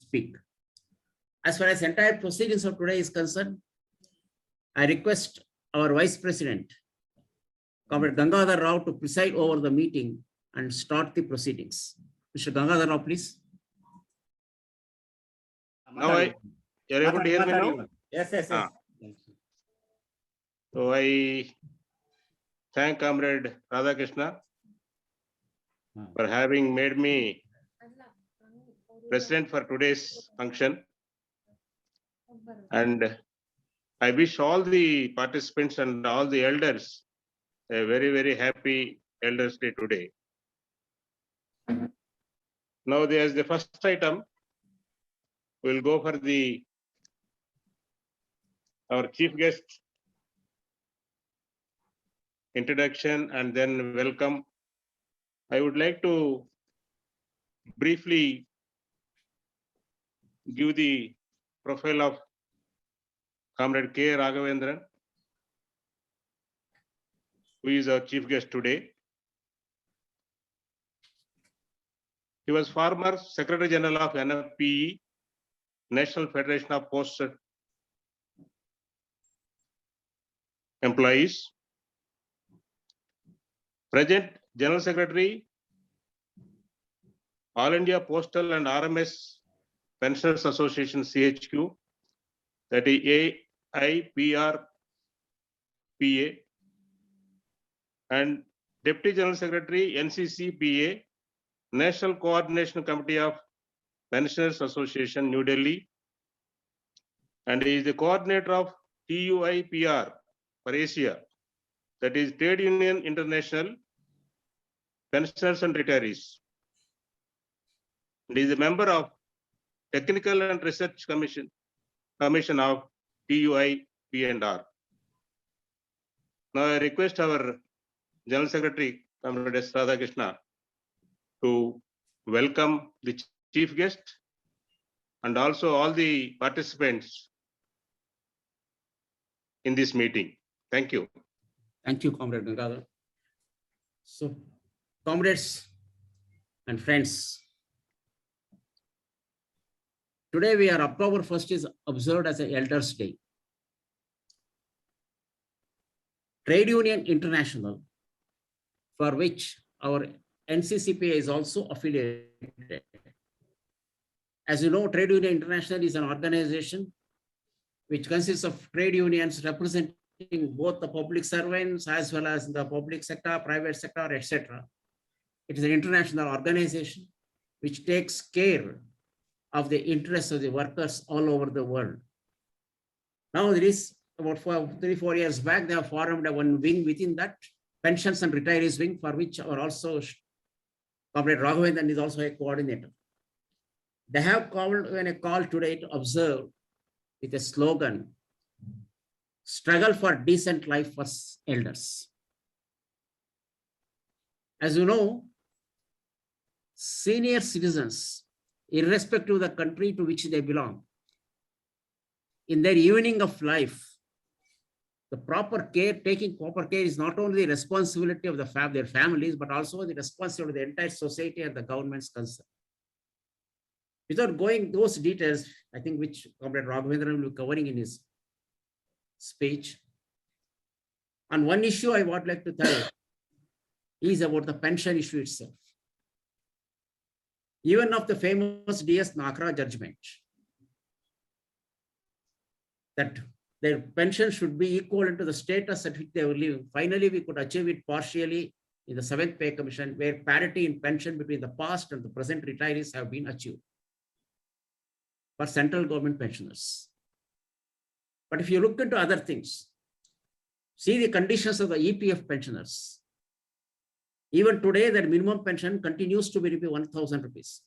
speak. As far as entire proceedings of today is concerned, I request our Vice President, Comrade Gangadhar Rao, to preside over the meeting and start the proceedings. Mr. Gangadhar Rao, please. Now you're able to hear me now? Yes, yes, yes. So I thank Comrade Radhakrishna for having made me president for today's function. And I wish all the participants and all the elders a very, very happy Elders Day today. Now there's the first item. We'll go for our chief guest introduction and then welcome. I would like to briefly give the profile of Comrade K.Ragavendran, who is our chief guest today. He was former Secretary General of NFPE, National Federation of Postal Employees. Present General Secretary, All India Postal and RMS Pensioners Association CHQ, that is AIPRPA, and Deputy General Secretary NCCPA, National Coordination Committee of Pensioners Association, New Delhi, and he is the coordinator of TUIPR for Asia, that is Trade Union International Pensioners and Retirees. And he is a member of Technical and Research Commission of TUI-P&R. Now I request our General Secretary, Comrade S. Radhakrishna, to welcome the chief guest and also all the participants in this meeting. Thank you. Thank you, Comrade Gangadhar. So, comrades and friends, today we are October 1st is observed as an Elders Day. Trade Union International, for which our NCCPA is also affiliated. As you know, Trade Union International is an organization which consists of trade unions representing both the public servants as well as the public sector, private sector, etc. It is an international organization which takes care of the interests of the workers all over the world. Now there is about 3-4 years back, they have formed one wing within that, pensions and retirees wing, for which are also Comrade Raghavendran is also a coordinator. They have called a call today to observe with a slogan, struggle for decent life for elders. As you know, senior citizens, irrespective of the country to which they belong, in their evening of life, the proper care, taking proper care is not only the responsibility of their families, but also the responsibility of the entire society and the government's concern. Without going those details, I think which Comrade Raghavendran will be covering in his speech. On one issue I would like to tell is about the pension issue itself. Even of the famous DS Nakra judgment, that their pension should be equal to the status at which they were living. Finally, we could achieve it partially in the 7th Pay Commission, where parity in pension between the past and the present retirees have been achieved for central government pensioners. But if you look into other things, see the conditions of the EPF pensioners. Even today, their minimum pension continues to be 1,000 rupees.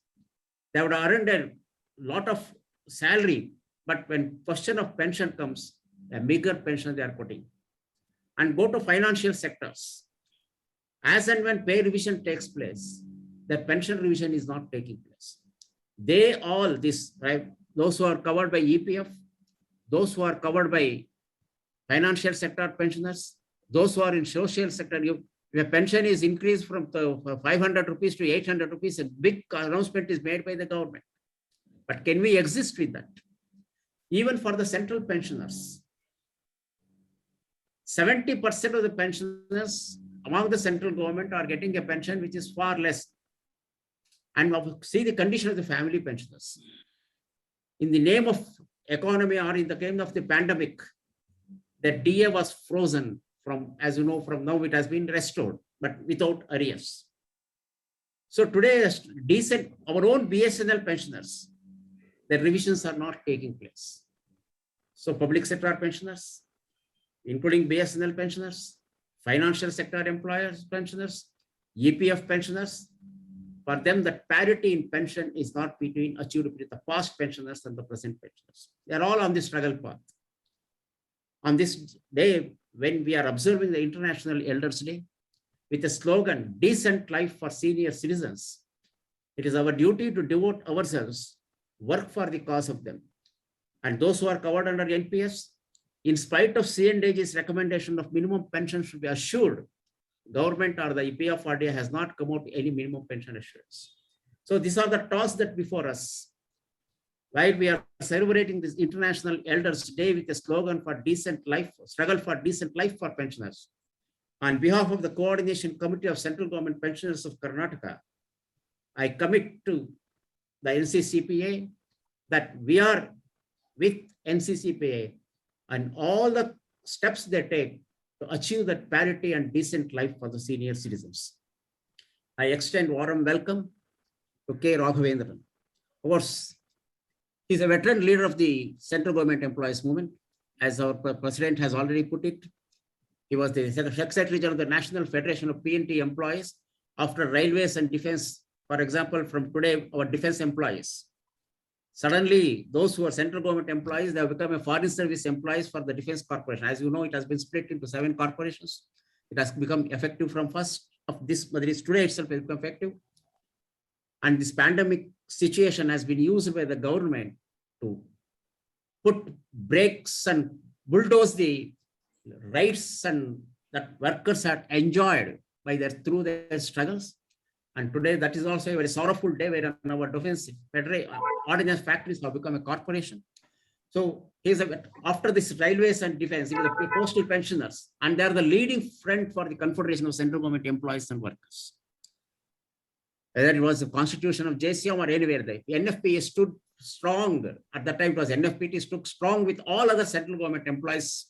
They would earn a lot of salary, but when question of pension comes, a bigger pension they are putting. And go to financial sectors. As and when pay revision takes place, the pension revision is not taking place. They all, those who are covered by EPF, those who are covered by financial sector pensioners, those who are in social sector, if a pension is increased from 500 rupees to 800 rupees, a big announcement is made by the government. But can we exist with that? Even for the central pensioners, 70% of the pensioners among the central government are getting a pension which is far less. And see the condition of the family pensioners. In the name of economy or in the name of the pandemic, the DA was frozen from, as you know, from now it has been restored, but without arrears. So today, decent, our own BSNL pensioners, the revisions are not taking place. So public sector pensioners, including BSNL pensioners, financial sector employers pensioners, EPF pensioners, for them the parity in pension is not between achieved between the past pensioners and the present pensioners. They are all on the struggle path. On this day, when we are observing the International Elders Day with the slogan, decent life for senior citizens, it is our duty to devote ourselves, work for the cause of them. And those who are covered under NPS, in spite of CNDG's recommendation of minimum pension should be assured, government or the AIPRPA has not come out any minimum pension assurance. So these are the tasks that before us. While we are celebrating this International Elders Day with a slogan for decent life, struggle for decent life for pensioners. On behalf of the Coordination Committee of Central Government Pensioners of Karnataka, I commit to the NCCPA that we are with NCCPA and all the steps they take to achieve that parity and decent life for the senior citizens. I extend warm welcome to K.Ragavendran. Of course, he's a veteran leader of the central government employees movement. As our president has already put it, he was the Secretary General of the National Federation of P&T Employees after railways and defense. For example, from today, our defense employees. Suddenly, those who are central government employees, they have become a foreign service employees for the defense corporation. As you know, it has been split into 7 corporations. It has become effective from 1st of this, but it is today itself has become effective. And this pandemic situation has been used by the government to put brakes and bulldoze the rights and that workers have enjoyed by through their struggles. And today that is also a very sorrowful day where our defense ordnance factories have become a corporation. So after this railways and defense, the postal pensioners, and they are the leading front for the Confederation of Central Government Employees and Workers. Whether it was the constitution of JCM or anywhere, the NFPA stood strong. At that time, it was NFPT stood strong with all other central government employees.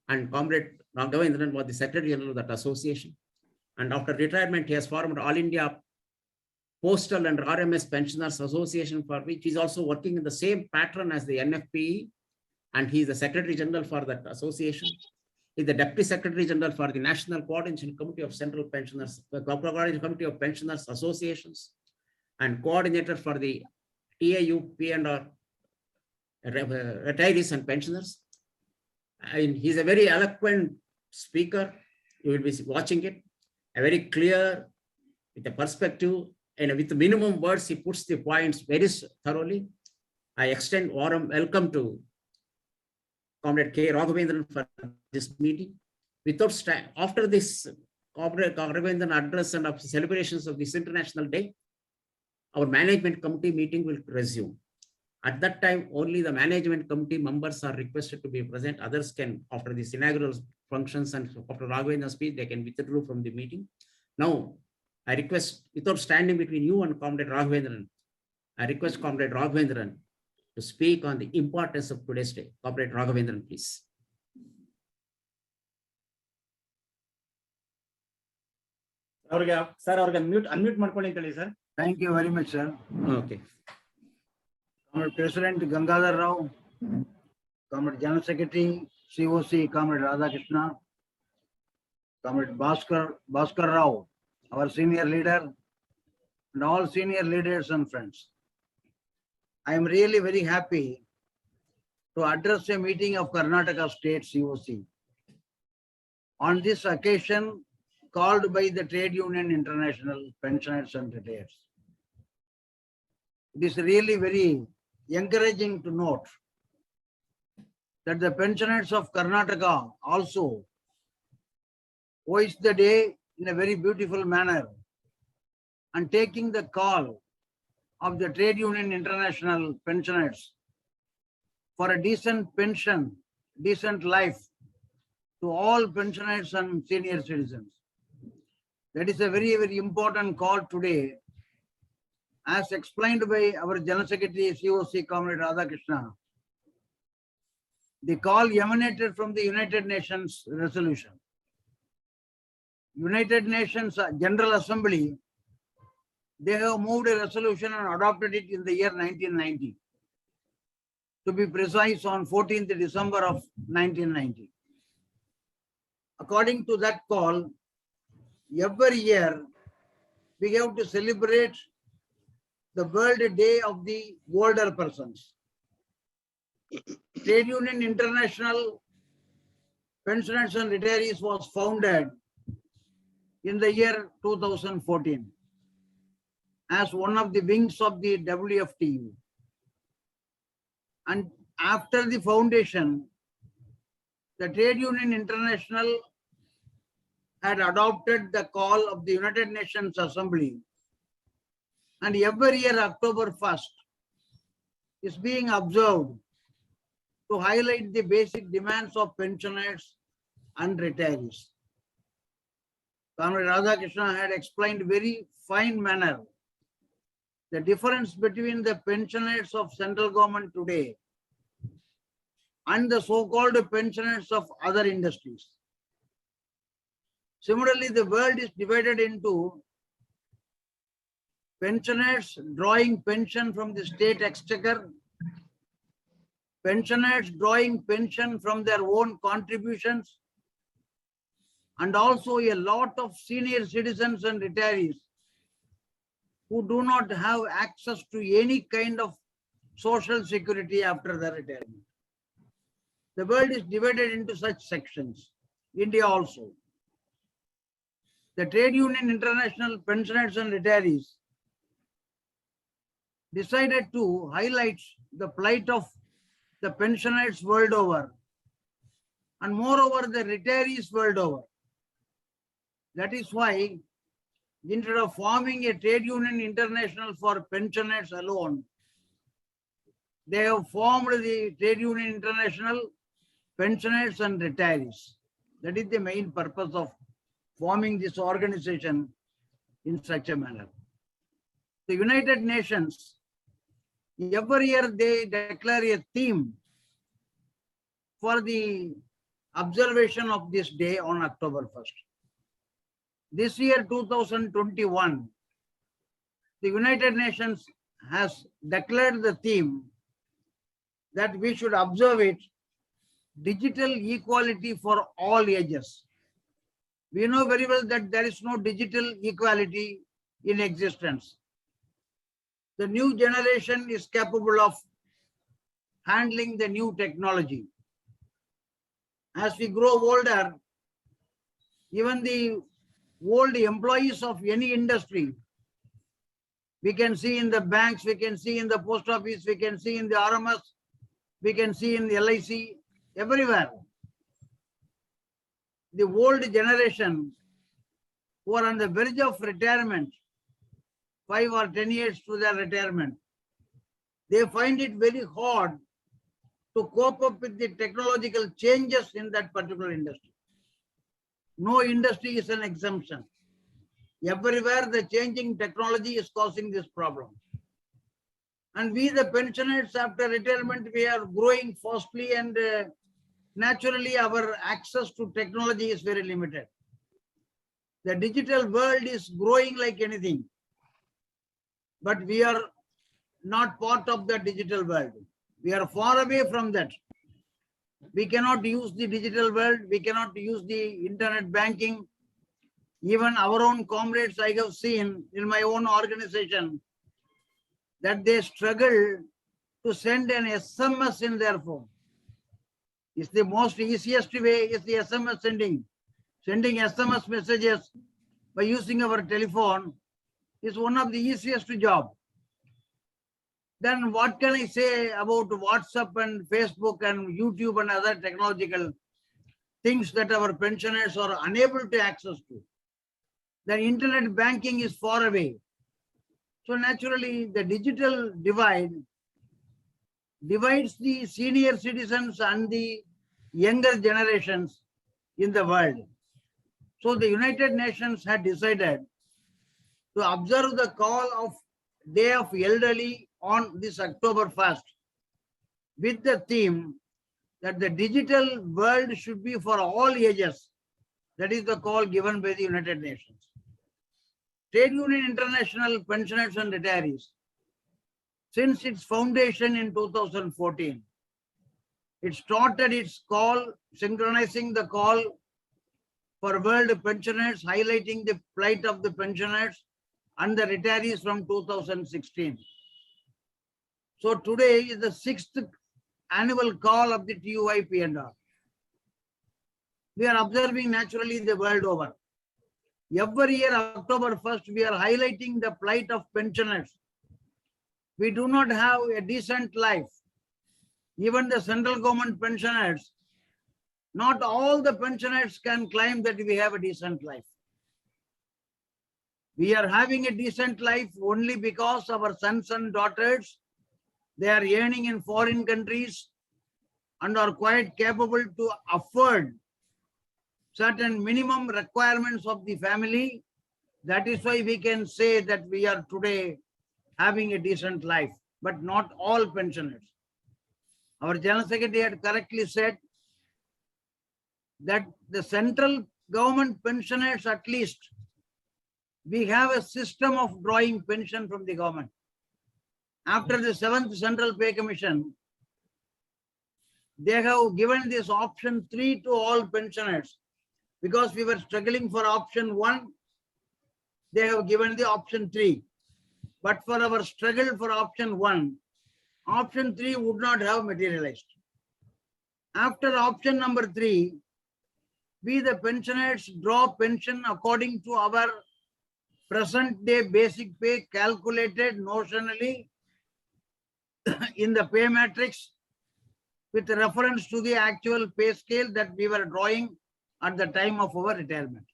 And Comrade K.Ragavendran was the Secretary General of that association. And after retirement, he has formed All India Postal and RMS Pensioners Association, for which he's also working in the same pattern as the NFPE. And he's the Secretary General for that association. He's the Deputy Secretary General for the National Coordination Committee of Central Pensioners, the Coordination Committee of Pensioners Associations, and coordinator for the TAU, P&R retirees and pensioners. And he's a very eloquent speaker. You will be watching it. A very clear, with a perspective, and with the minimum words, he puts the points very thoroughly. I extend warm welcome to Comrade K.Ragavendran for this meeting. After this Comrade K.Ragavendran address and of celebrations of this International Day, our management committee meeting will resume. At that time, only the management committee members are requested to be present. Others can, after this inaugural functions and after Raghavendran's speech, they can withdraw from the meeting. Now, I request, without standing between you and Comrade Raghavendran, I request Comrade Raghavendran to speak on the importance of today's day. Comrade Raghavendran, please. Sir, unmute ಮಾಡ್ಕೊಳ್ಳಿ sir. Thank you very much, sir. Okay. Comrade President Gangadhar Rao, Comrade General Secretary, COC, Comrade Radhakrishna, Comrade Bhaskar Rao, our senior leader, and all senior leaders and friends. I am really very happy to address a meeting of Karnataka State COC on this occasion called by the Trade Union International Pensioners and Retirees. It is really very encouraging to note that the pensioners of Karnataka also voiced the day in a very beautiful manner and taking the call of the Trade Union International pensioners for a decent pension, decent life to all pensioners and senior citizens. That is a very, very important call today, as explained by our General Secretary, COC, Comrade Radhakrishna. The call emanated from the United Nations resolution. United Nations General Assembly, they have moved a resolution and adopted it in the year 1990. To be precise, on 14th December of 1990. According to that call, every year we have to celebrate the World Day of the Older Persons. Trade Union International Pensioners and Retirees was founded in the year 2014 as one of the wings of the WFTU. And after the foundation, the Trade Union International had adopted the call of the United Nations Assembly. And every year, October 1st, is being observed to highlight the basic demands of pensioners and retirees. Comrade Radhakrishna had explained very fine manner the difference between the pensioners of central government today and the so-called pensioners of other industries. Similarly, the world is divided into pensioners drawing pension from the state exchequer, pensioners drawing pension from their own contributions, and also a lot of senior citizens and retirees who do not have access to any kind of social security after their retirement. The world is divided into such sections, India also. The Trade Union International Pensioners and Retirees decided to highlight the plight of the pensioners world over, and moreover the retirees world over. That is why, instead of forming a Trade Union International for pensioners alone, they have formed the Trade Union International Pensioners and Retirees. That is the main purpose of forming this organization in such a manner. The United Nations, every year they declare a theme for the observation of this day on October 1st. This year, 2021, the United Nations has declared the theme that we should observe it, digital equality for all ages. We know very well that there is no digital equality in existence. The new generation is capable of handling the new technology. As we grow older, even the old employees of any industry, we can see in the banks, we can see in the post office, we can see in the RMS, we can see in the LIC, everywhere. The old generation who are on the verge of retirement, 5 or 10 years to their retirement, they find it very hard to cope up with the technological changes in that particular industry. No industry is an exemption. Everywhere the changing technology is causing this problem. And we, the pensioners, after retirement, we are growing fastly, and naturally our access to technology is very limited. The digital world is growing like anything, but we are not part of the digital world. We are far away from that. We cannot use the digital world. We cannot use the internet banking. Even our own comrades, I have seen in my own organization, that they struggle to send an SMS in their phone. It's the most easiest way is the SMS sending. Sending SMS messages by using our telephone is one of the easiest job. Then what can I say about WhatsApp and Facebook and YouTube and other technological things that our pensioners are unable to access to? The internet banking is far away. So naturally, the digital divide divides the senior citizens and the younger generations in the world. So the United Nations had decided to observe the call of Day of Elderly on this October 1st with the theme that the digital world should be for all ages. That is the call given by the United Nations. Trade Union International Pensioners and Retirees, since its foundation in 2014, it started its call, synchronizing the call for world pensioners, highlighting the plight of the pensioners and the retirees from 2016. So today is the 6th annual call of the TUI P&R. We are observing naturally the world over. Every year, October 1st, we are highlighting the plight of pensioners. We do not have a decent life. Even the central government pensioners, not all the pensioners can claim that we have a decent life. We are having a decent life only because our sons and daughters, they are earning in foreign countries and are quite capable to afford certain minimum requirements of the family. That is why we can say that we are today having a decent life, but not all pensioners. Our General Secretary had correctly said that the central government pensioners, at least, we have a system of drawing pension from the government. After the 7th Central Pay Commission, they have given this option 3 to all pensioners. Because we were struggling for option 1, they have given the option 3. But for our struggle for option 1, option 3 would not have materialized. After option number 3, we the pensioners draw pension according to our present day basic pay calculated notionally in the pay matrix with reference to the actual pay scale that we were drawing at the time of our retirement.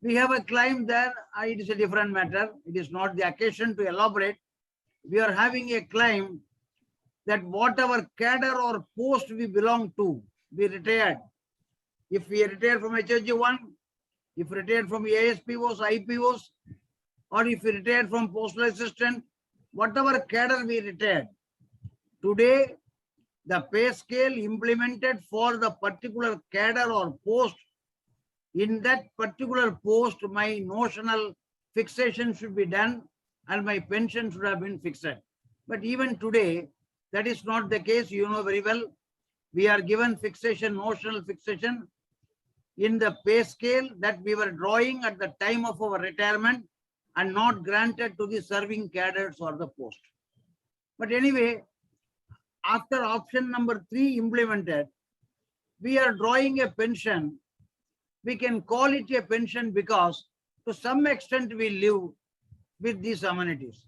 We have a claim there, it is a different matter. It is not the occasion to elaborate. We are having a claim that whatever cadre or post we belong to, we retired. If we retired from HOG1, if retired from ASPOs, IPOs, or if we retired from postal assistant, whatever cadre we retired, today the pay scale implemented for the particular cadre or post, in that particular post, my notional fixation should be done and my pension should have been fixed. But even today, that is not the case. You know very well, we are given fixation, notional fixation in the pay scale that we were drawing at the time of our retirement and not granted to the serving cadres or the post. But anyway, after option number 3 implemented, we are drawing a pension. We can call it a pension because to some extent we live with these amenities.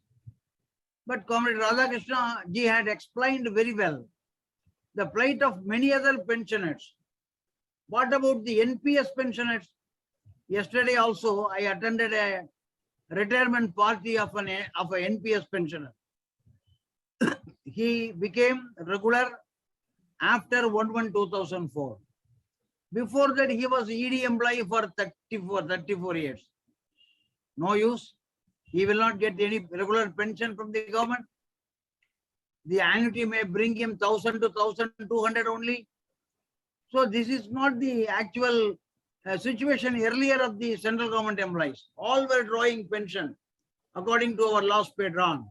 But Comrade Radhakrishna ji had explained very well the plight of many other pensioners. What about the NPS pensioners? Yesterday also I attended a retirement party of an NPS pensioner. He became regular after 1/1/2004. Before that, he was ED employee for 34 years. No use. He will not get any regular pension from the government. The annuity may bring him 1,000 to 1,200 only. So this is not the actual situation earlier of the central government employees. All were drawing pension according to our last pay drawn.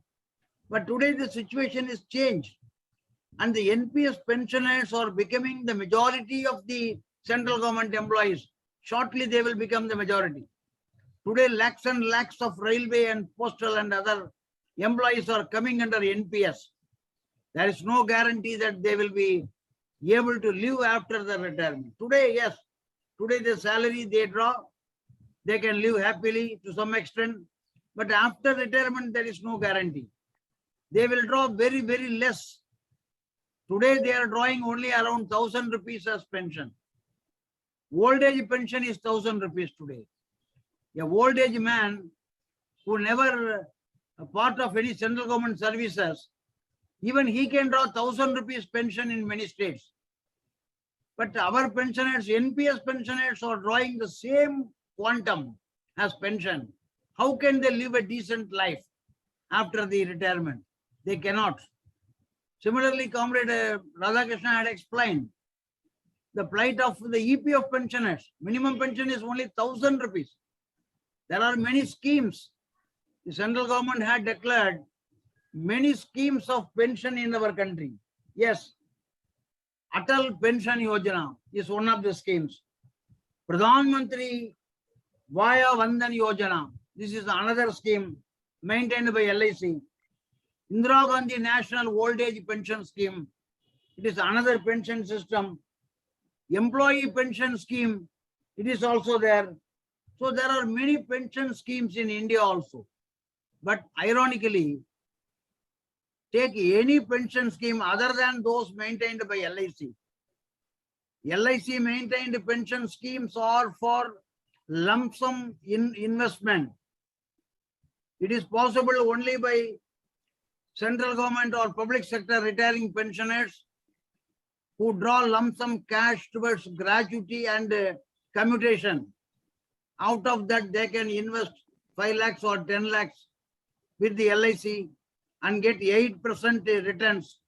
But today the situation is changed. And the NPS pensioners are becoming the majority of the central government employees. Shortly they will become the majority. Today lakhs and lakhs of railway and postal and other employees are coming under NPS. There is no guarantee that they will be able to live after the retirement. Today, yes, today the salary they draw, they can live happily to some extent. But after retirement, there is no guarantee. They will draw very, very less. Today they are drawing only around 1,000 rupees as pension. Old age pension is 1,000 rupees today. A old age man who never part of any central government services, even he can draw 1,000 rupees pension in many states. But our pensioners, NPS pensioners are drawing the same quantum as pension. How can they live a decent life after the retirement? They cannot. Similarly, Comrade Radhakrishna had explained the plight of the EPF pensioners. Minimum pension is only 1,000 rupees. There are many schemes. The central government had declared many schemes of pension in our country. Yes, Atal Pension Yojana is one of the schemes. Pradhan Mantri Vaya Vandan Yojana, this is another scheme maintained by LIC. Indira Gandhi National Old Age Pension Scheme, it is another pension system. Employee pension scheme, it is also there. So there are many pension schemes in India also. But ironically, take any pension scheme other than those maintained by LIC. LIC maintained pension schemes are for lump sum investment. It is possible only by central government or public sector retiring pensioners who draw lump sum cash towards gratuity and commutation. Out of that, they can invest 5 lakhs or 10 lakhs with the LIC and get 8% returns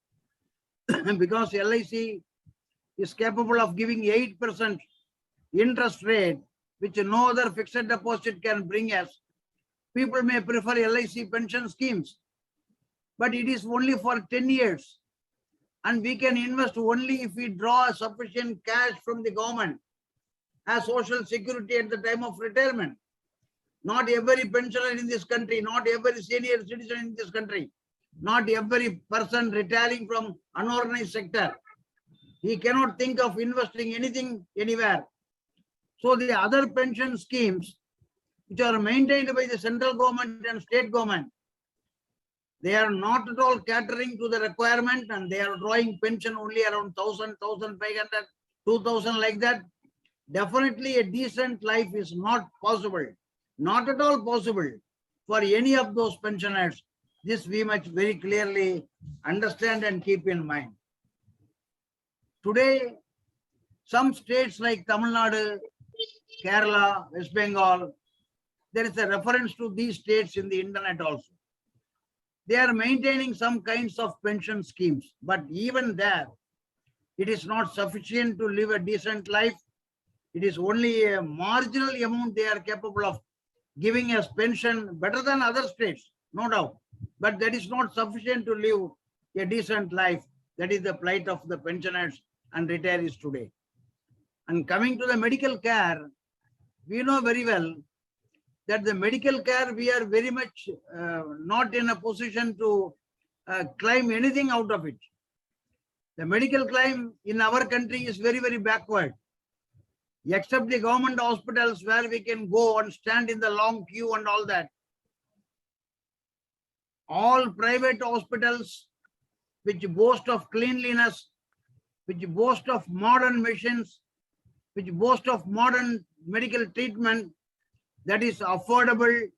because LIC is capable of giving 8% interest rate, which no other fixed deposit can bring us. People may prefer LIC pension schemes, but it is only for 10 years. And we can invest only if we draw sufficient cash from the government as social security at the time of retirement. Not every pensioner in this country, not every senior citizen in this country, not every person retiring from unorganized sector, he cannot think of investing anything anywhere. So the other pension schemes which are maintained by the central government and state government, they are not at all catering to the requirement and they are drawing pension only around 1,000, 1,500, 2,000 like that. Definitely a decent life is not possible, not at all possible for any of those pensioners. This we must very clearly understand and keep in mind. Today, some states like Tamil Nadu, Kerala, West Bengal, there is a reference to these states in the internet also. They are maintaining some kinds of pension schemes, but even there, it is not sufficient to live a decent life. It is only a marginal amount they are capable of giving as pension, better than other states, no doubt. But that is not sufficient to live a decent life. That is the plight of the pensioners and retirees today. And coming to the medical care, we know very well that the medical care, we are very much not in a position to claim anything out of it. The medical claim in our country is very, very backward. Except the government hospitals where we can go and stand in the long queue and all that. All private hospitals which boast of cleanliness, which boast of modern machines, which boast of modern medical treatment, that is affordable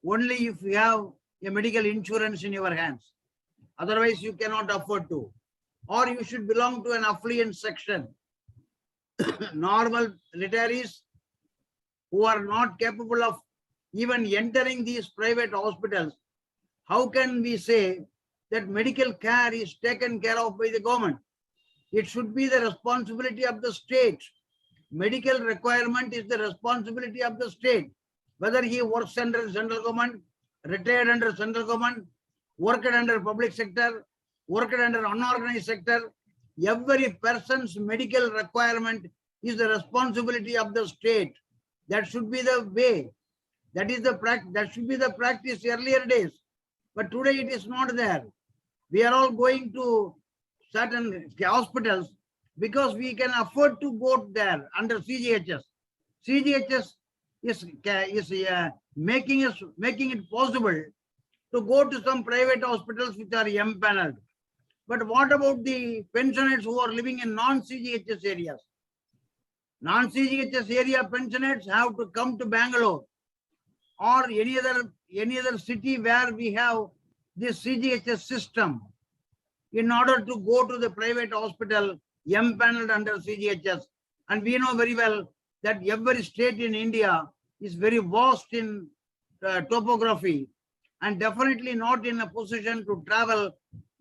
only if you have a medical insurance in your hands. Otherwise, you cannot afford to. Or you should belong to an affluent section. Normal retirees who are not capable of even entering these private hospitals, how can we say that medical care is taken care of by the government? It should be the responsibility of the state. Medical requirement is the responsibility of the state. Whether he works under central government, retired under central government, worked under public sector, worked under unorganized sector, every person's medical requirement is the responsibility of the state. That should be the way. That is the practice. That should be the practice earlier days. But today it is not there. We are all going to certain hospitals because we can afford to go there under CGHS. CGHS is making it possible to go to some private hospitals which are empaneled. But what about the pensioners who are living in non-CGHS areas? Non-CGHS area pensioners have to come to Bangalore or any other any other city where we have this CGHS system. In order to go to the private hospital, empaneled under CGHS. And we know very well that every state in India is very vast in topography and definitely not in a position to travel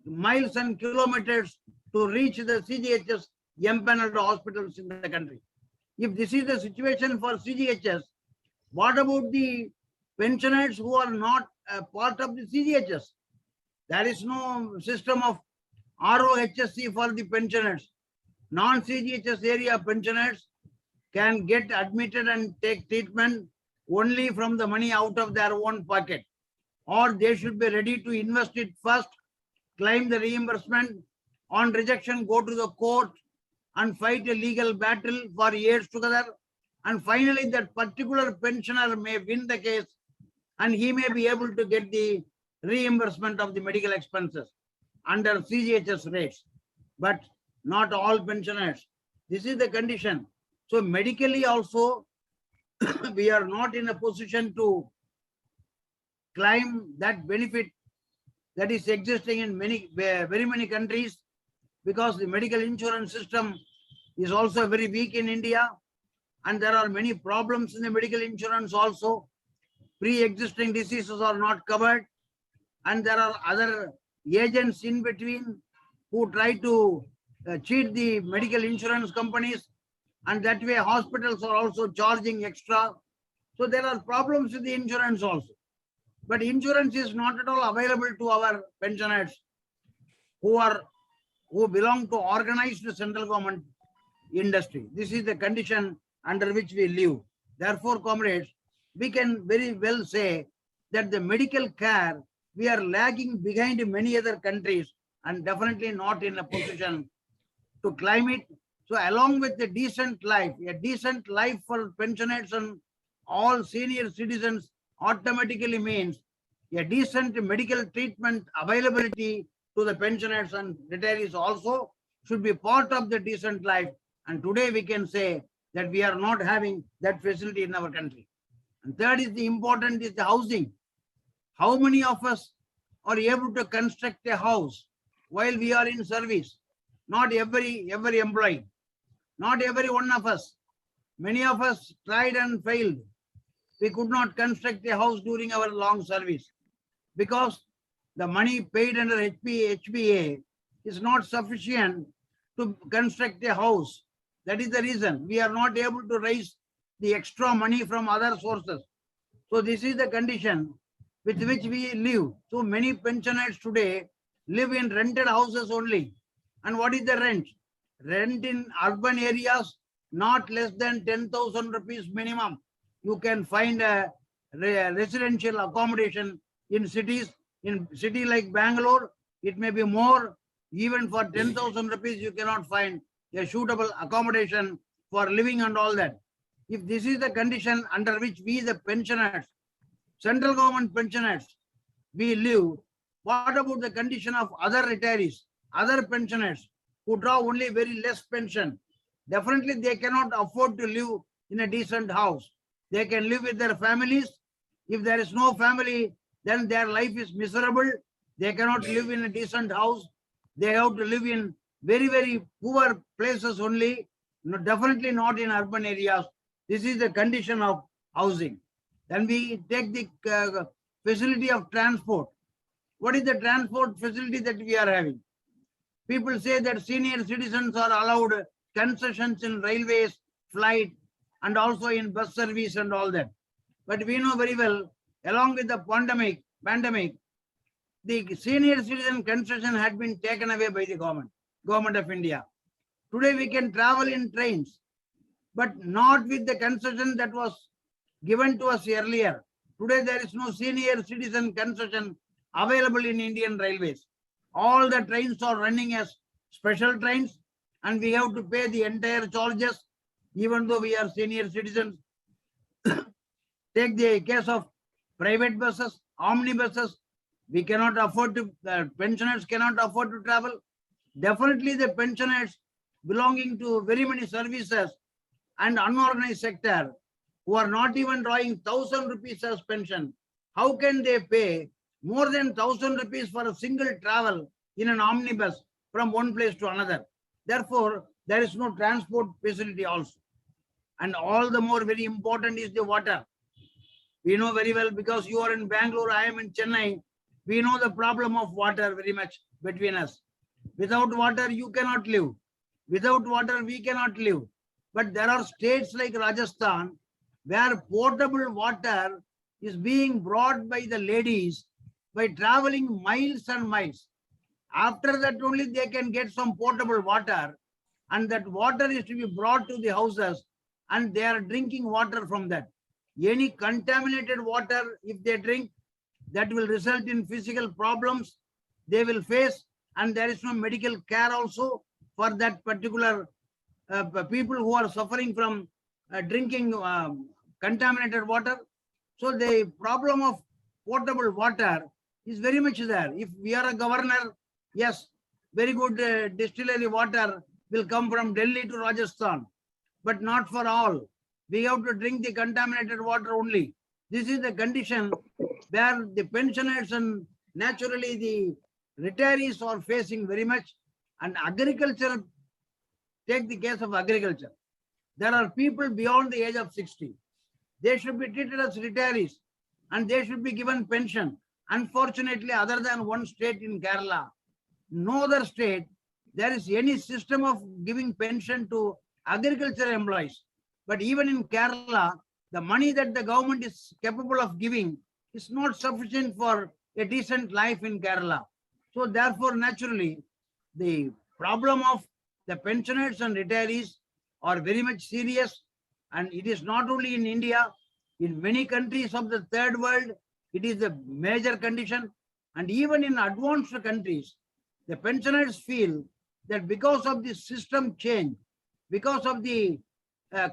miles and kilometers to reach the CGHS empaneled hospitals in the country. If this is the situation for CGHS, what about the pensioners who are not a part of the CGHS? There is no system of ROHSC for the pensioners. Non-CGHS area pensioners can get admitted and take treatment only from the money out of their own pocket, or they should be ready to invest it first, claim the reimbursement, on rejection go to the court and fight a legal battle for years together, and finally that particular pensioner may win the case and he may be able to get the reimbursement of the medical expenses under CGHS rates, but not all pensioners. This is the condition. So medically also, we are not in a position to claim that benefit that is existing in very many countries, because the medical insurance system is also very weak in India, and there are many problems in the medical insurance also. Pre-existing diseases are not covered, and there are other agents in between who try to cheat the medical insurance companies, and that way hospitals are also charging extra. So there are problems with the insurance also. But insurance is not at all available to our pensioners who belong to organized central government industry. This is the condition under which we live. Therefore, comrades, we can very well say that the medical care, we are lagging behind many other countries and definitely not in a position to climb it. So along with a decent life for pensioners and all senior citizens automatically means a decent medical treatment availability to the pensioners and retirees also should be part of the decent life. And today we can say that we are not having that facility in our country. And third is the important is the housing. How many of us are able to construct a house while we are in service? Not every employee, not every one of us. Many of us tried and failed. We could not construct a house during our long service because the money paid under HPA is not sufficient to construct a house. That is the reason we are not able to raise the extra money from other sources. So this is the condition with which we live. So many pensioners today live in rented houses only. And what is the rent? Rent in urban areas, not less than 10,000 rupees minimum. You can find a residential accommodation in cities. In city like Bangalore, it may be more. Even for 10,000 rupees, you cannot find a suitable accommodation for living and all that. If this is the condition under which we, the pensioners, central government pensioners, we live, what about the condition of other retirees, other pensioners who draw only very less pension? Definitely they cannot afford to live in a decent house. They can live with their families. If there is no family, then their life is miserable. They cannot live in a decent house. They have to live in very, very poor places only, definitely not in urban areas. This is the condition of housing. Then we take the facility of transport. What is the transport facility that we are having? People say that senior citizens are allowed concessions in railways, flight, and also in bus service and all that. But we know very well, along with the pandemic, the senior citizen concession had been taken away by the government of India. Today we can travel in trains, but not with the concession that was given to us earlier. Today there is no senior citizen concession available in Indian Railways. All the trains are running as special trains and we have to pay the entire charges even though we are senior citizens. Take the case of private buses, omnibuses. We cannot afford to, pensioners cannot afford to travel. Definitely the pensioners belonging to very many services and unorganized sector who are not even drawing 1,000 rupees as pension, How can they pay more than 1,000 rupees for a single travel in an omnibus from one place to another? Therefore, there is no transport facility also. And all the more very important is the water. We know very well, because you are in Bangalore, I am in Chennai. We know the problem of water very much between us. Without water, you cannot live. Without water, we cannot live. But there are states like Rajasthan where potable water is being brought by the ladies by traveling miles and miles. After that only they can get some potable water, and that water is to be brought to the houses, and they are drinking water from that. Any contaminated water, if they drink, that will result in physical problems they will face, and there is no medical care also for that particular people who are suffering from drinking contaminated water. So the problem of potable water is very much there. If we are a governor, yes, very good distillery water will come from Delhi to Rajasthan, but not for all. We have to drink the contaminated water only. This is the condition where the pensioners and naturally the retirees are facing very much. And agriculture, take the case of agriculture. There are people beyond the age of 60. They should be treated as retirees and they should be given pension. Unfortunately, other than one state in Kerala, no other state, there is any system of giving pension to agriculture employees. But even in Kerala, the money that the government is capable of giving is not sufficient for a decent life in Kerala. So therefore, naturally, the problem of the pensioners and retirees are very much serious. And it is not only in India, in many countries of the third world, it is a major condition. And even in advanced countries, the pensioners feel that because of the system change, because of the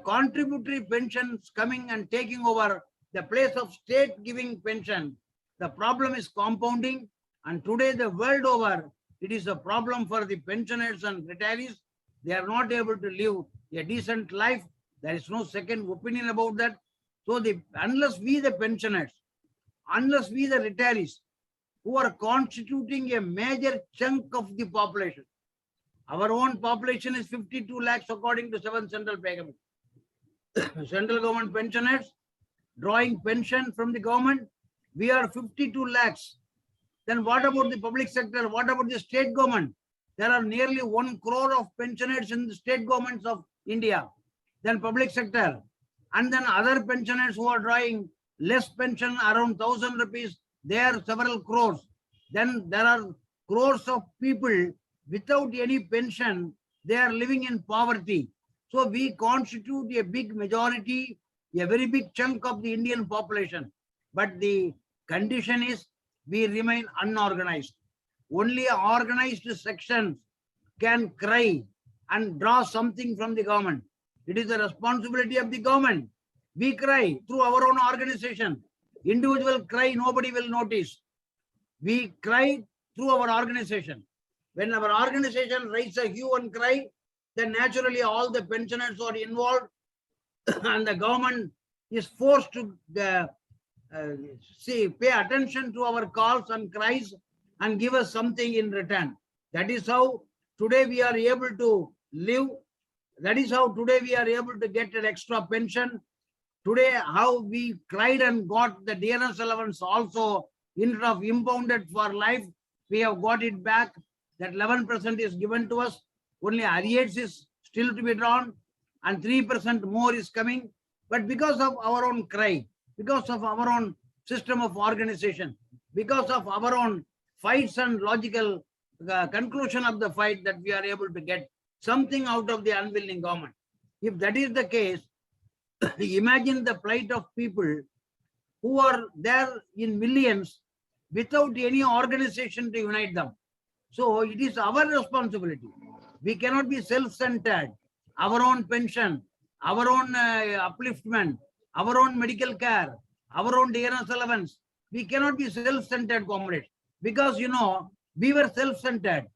contributory pensions coming and taking over the place of state giving pension, the problem is compounding. And today, the world over, it is a problem for the pensioners and retirees. They are not able to live a decent life. There is no second opinion about that. So unless we the pensioners, unless we the retirees, who are constituting a major chunk of the population, our own population is 52 lakhs according to 7th Central Pay Commission. Central government pensioners drawing pension from the government, we are 52 lakhs. Then what about the public sector? What about the state government? There are nearly 1 crore of pensioners in the state governments of India. Then public sector. And then other pensioners who are drawing less pension, around 1,000 rupees, they are several crores. Then there are crores of people without any pension, they are living in poverty. So we constitute a big majority, a very big chunk of the Indian population. But the condition is we remain unorganized. Only organized sections can cry and draw something from the government. It is the responsibility of the government. We cry through our own organization. Individual cry, nobody will notice. We cry through our organization. When our organization raises a hue and cry, then naturally all the pensioners are involved and the government is forced to pay attention to our calls and cries and give us something in return. That is how today we are able to live. That is how today we are able to get an extra pension. Today, how we cried and got the dearness allowance also, instead of impounded for life, we have got it back. That 11% is given to us. Only arrears is still to be drawn and 3% more is coming. But because of our own cry, because of our own system of organization, because of our own fights and logical conclusion of the fight, that we are able to get something out of the unwilling government. If that is the case, imagine the plight of people who are there in millions without any organization to unite them. So it is our responsibility. We cannot be self-centered. Our own pension, our own upliftment, our own medical care, our own dearness allowance. We cannot be self-centered, comrades, because we were self-centered.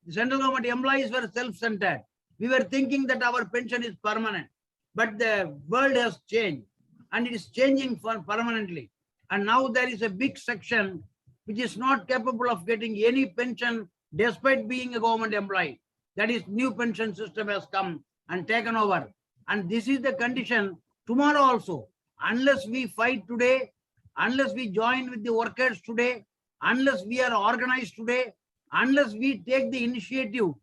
The central government employees were self-centered. We were thinking that our pension is permanent, but the world has changed and it is changing permanently. And now there is a big section which is not capable of getting any pension despite being a government employee. That is, new pension system has come and taken over. And this is the condition tomorrow also. Unless we fight today, unless we join with the workers today, unless we are organized today, unless we take the initiative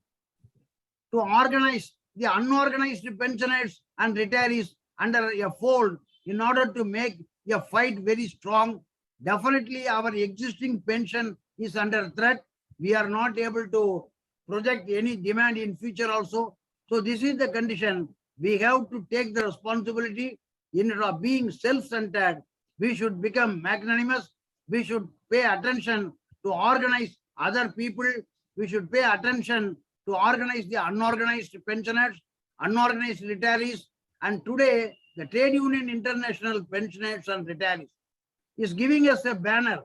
to organize the unorganized pensioners and retirees under a fold in order to make a fight very strong, definitely our existing pension is under threat. We are not able to project any demand in future also. So this is the condition. We have to take the responsibility. Instead of being self-centered, we should become magnanimous. We should pay attention to organize other people. We should pay attention to organize the unorganized pensioners, unorganized retirees. And today, the Trade Union International Pensioners and Retirees is giving us a banner,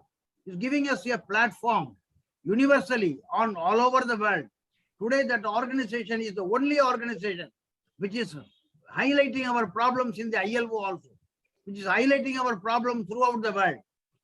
is giving us a platform universally on all over the world. Today, that organization is the only organization which is highlighting our problems in the ILO also, which is highlighting our problems throughout the world.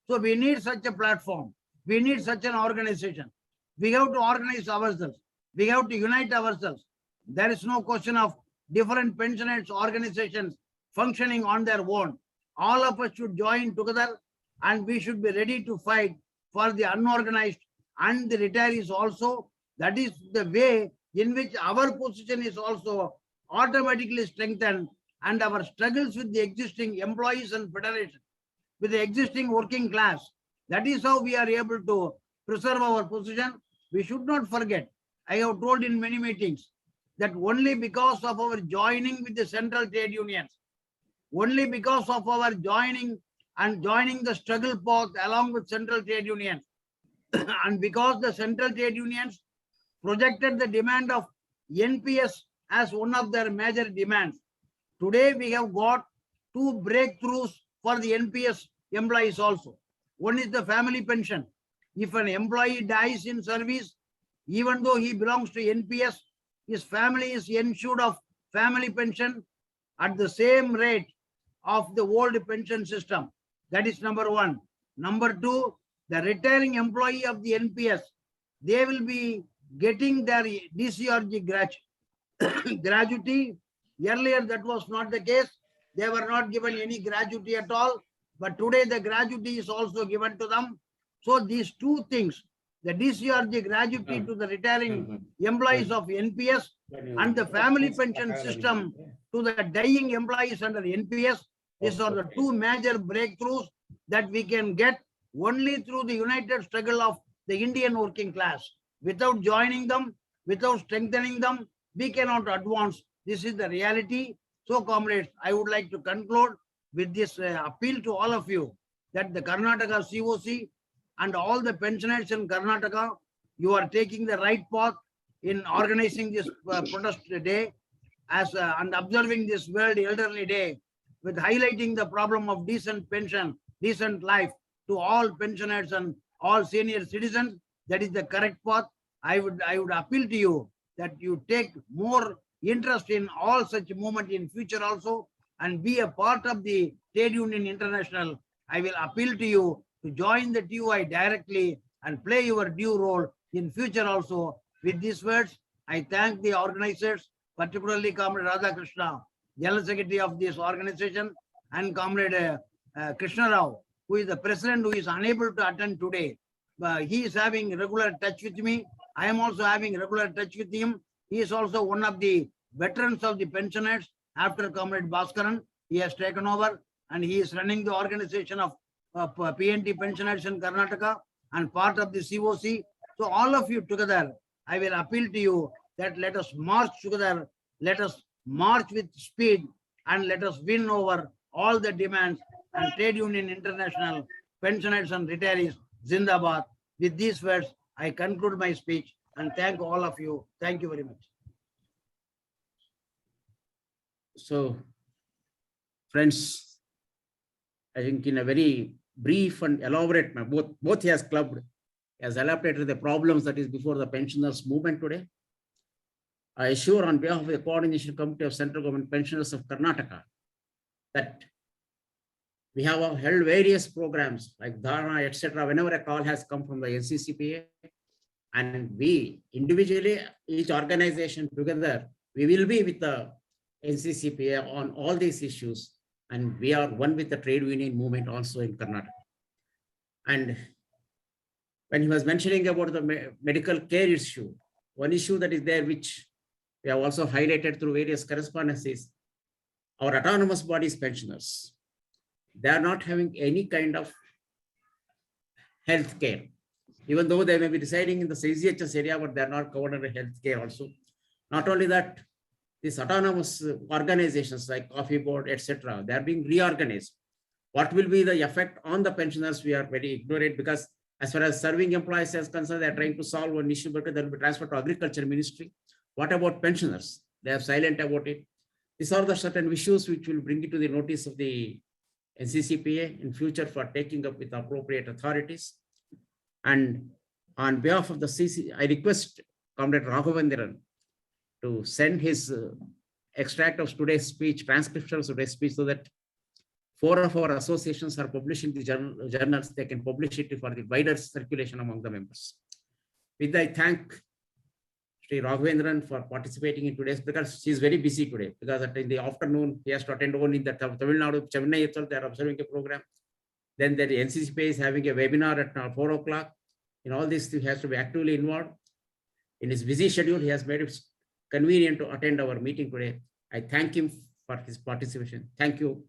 So we need such a platform. We need such an organization. We have to organize ourselves. We have to unite ourselves. There is no question of different pensioners organizations functioning on their own. All of us should join together and we should be ready to fight for the unorganized and the retirees also. That is the way in which our position is also automatically strengthened, and our struggles with the existing employees and federation, with the existing working class, that is how we are able to preserve our position. We should not forget, I have told in many meetings, that only because of our joining with the central trade unions, only because of our joining the struggle path along with central trade unions, and because the central trade unions projected the demand of NPS as one of their major demands. Today we have got two breakthroughs for the NPS employees also. One is the family pension. If an employee dies in service, even though he belongs to NPS, his family is ensured of family pension at the same rate of the old pension system. That is number one. Number two, the retiring employee of the NPS, they will be getting their DCRG gratuity. Earlier, that was not the case. They were not given any gratuity at all. But today, the gratuity is also given to them. So these two things, the DCRG gratuity to the retiring employees of NPS and the family pension system to the dying employees under NPS, these are the two major breakthroughs that we can get only through the united struggle of the Indian working class. Without joining them, without strengthening them, we cannot advance. This is the reality. So, comrades, I would like to conclude with this appeal to all of you that the Karnataka COC and all the pensioners in Karnataka, you are taking the right path in organizing this protest day and observing this World Elderly Day with highlighting the problem of decent pension, decent life to all pensioners and all senior citizens. That is the correct path. I would appeal to you that you take more interest in all such movement in future also and be a part of the Trade Union International. I will appeal to you to join the TUI directly and play your due role in future also. With these words, I thank the organizers, particularly Comrade Radhakrishna, General Secretary of this organization, and Comrade Krishna Rao, who is the president, who is unable to attend today. He is having regular touch with me. I am also having regular touch with him. He is also one of the veterans of the pensioners. After Comrade Bhaskaran, he has taken over and he is running the organization of PNT pensioners in Karnataka and part of the COC. So all of you together, I will appeal to you that let us march together, let us march with speed, and let us win over all the demands. And Trade Union International, pensioners and retirees, Zindabad. With these words, I conclude my speech and thank all of you. Thank you very much. So, friends, I think in a very brief and elaborate manner, both he has clubbed, has elaborated the problems that is before the pensioners movement today. I assure on behalf of the Coordination Committee of Central Government Pensioners of Karnataka that We have held various programs like Dharna, etc. Whenever a call has come from the NCCPA, and we individually, each organization together, we will be with the NCCPA on all these issues. And we are one with the trade union movement also in Karnataka. And when he was mentioning about the medical care issue, one issue that is there, which we have also highlighted through various correspondences, our autonomous bodies pensioners, they are not having any kind of health care, even though they may be residing in the CGHS area, but they are not covered under health care also. Not only that, these autonomous organizations like Coffee Board, etc., they are being reorganized. What will be the effect on the pensioners? We are very ignorant, because as far as serving employees is concerned, they are trying to solve one issue, but they will be transferred to Agriculture Ministry. What about pensioners? They are silent about it. These are the certain issues which will bring it to the notice of the NCCPA in future for taking up with appropriate authorities. And on behalf of the CC, I request Comrade Raghavendran to send his extract of today's speech, transcription of today's speech, so that 4 of our associations are publishing the journals. They can publish it for the wider circulation among the members. With that, I thank Sri Raghavendran for participating in today's, because she is very busy today, because in the afternoon he has to attend only in the Tamil Nadu, Chennai itself, they are observing a program. Then the NCCPA is having a webinar at 4 o'clock. In all this, he has to be actively involved. In his busy schedule, he has made it convenient to attend our meeting today. I thank him for his participation. Thank you.